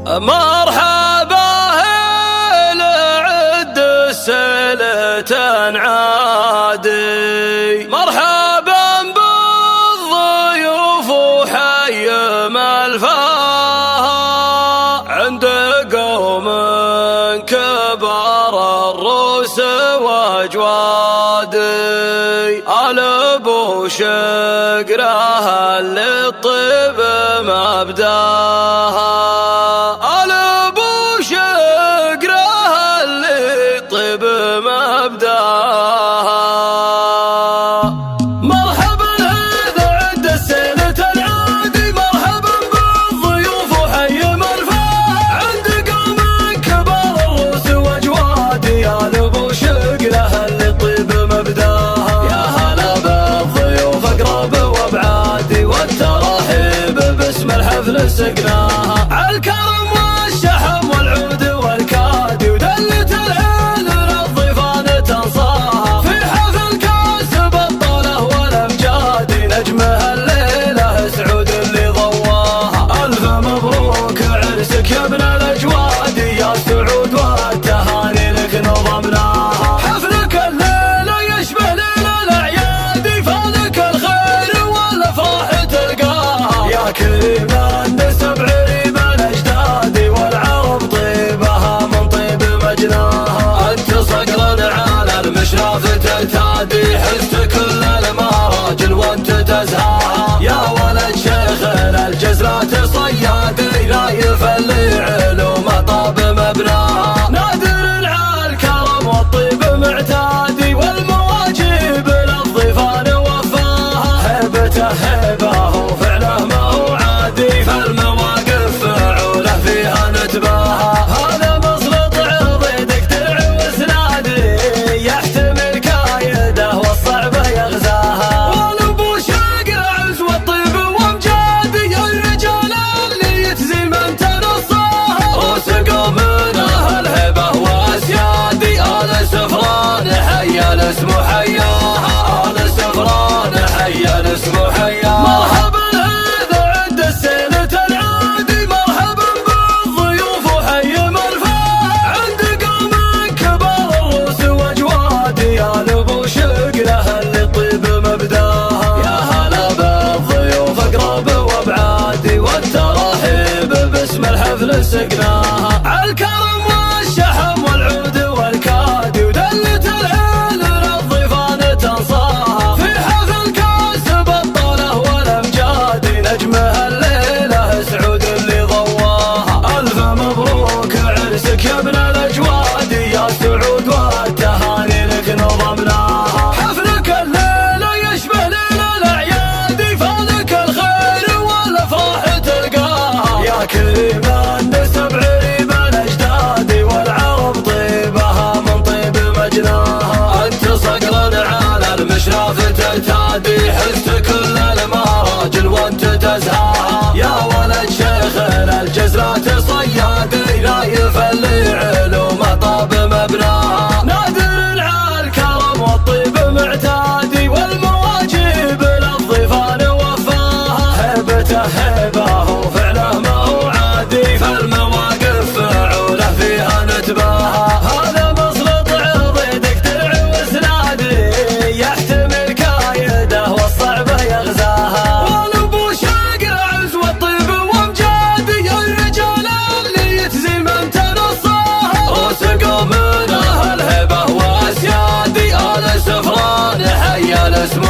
مرحبا لعد السلة عادي، مرحبا بالضيوف وحي ملفاها عند قوم كبار الروس واجوادي. آل ابو شقره للطيب مبداها، آل ابو شقره للطيب مبداها. مرحبا هذا عند السنة العادي، مرحبا بالضيوف وحي مرفاه عند قوم كبار الروس واجوادي. آل ابو شقره للطيب مبداها، يا هلا بالضيوف اقرب وابعادي، والترحيب باسم الحفل سقناها. عالكرم والشحم والعود والكادي، ودلة العين للضيفان تنصاها. في حفل كاسب الطله والامجادي، نجمها الليله سعود اللي ضواها. الف مبروك عرسك يا ابن الاجوادي، يا سعود والتهاني لك نظمناها. حفلك الليله يشبه ليل الاعياد، فالك الخير والافراح تلقاها. يا كريم النسب عريب الاجدادي، والعرب طيبها من طيب مجناها. انت صقر على المشراف ترتادي، حزت كل المراجل وانت تزهاها. يا ولد شيخنا الجزرات صيادي، لا يفلي علومه طاب مبناها. نادر على الكرم والطيب معتادي، والمواجب للضيفان وفاها. هيبته هيبه وفعله ما هو عادي، فالمواقف فعوله فيها نتباها. هذا مسلط عرضي دقدر وسنادي، يحتمل كايده والصعبه يغزاها. والابو شاقر عز والطيب وامجادي، الرجال اللي يتزين من تنصاها. روس قومنا الهبه واسيادي، آل سفران حيا الاسم حياها، آل سفران حيا الاسم حياها. مرحبا هذا عند السنة العادي، مرحبا بالضيوف وحي مرفاه عند قوم كبار الروس واجوادي. آل ابو شقره للطيب مبداها، يا هلا بالضيوف اقرب وابعادي، والترحيب باسم الحفل سقناها. عالكرم والشحم والعود والكادي، ودلة العين للضيفان تنصاها. في حفل كاسب الطله والامجادي، نجمها الليله سعود اللي ضواها. الف مبروك عرسك يا ابن الاجوادي، يا سعود والتهاني لك نظمناها. حفلك الليله يشبه ليل الاعياد، فالك الخير والافراح تلقاها. يا كريم النسب عريب الاجدادي، والعرب طيبها من طيب مجناها. انت صقر على المشراف ترتادي، حزت كل المراجل وانت تزهاها. يا ولد شيخنا الجزرات صيادي، لا يفلي علومه طاب مبناها. نادر على الكرم والطيب معتادي، والمواجب للضيفان وفاها. هيبته هيبه وفعله ما هو عادي، فالمواقف فعوله فيها نتباها. هذا مسلط عرضي دقدر وسنادي، يحتمل كايده والصعبه يغزاها. والابو شاقر عز والطيب وامجادي، الرجال اللي يتزين من تنصاها. روس قومنا الهبه واسيادي، آل سفران حيا الاسم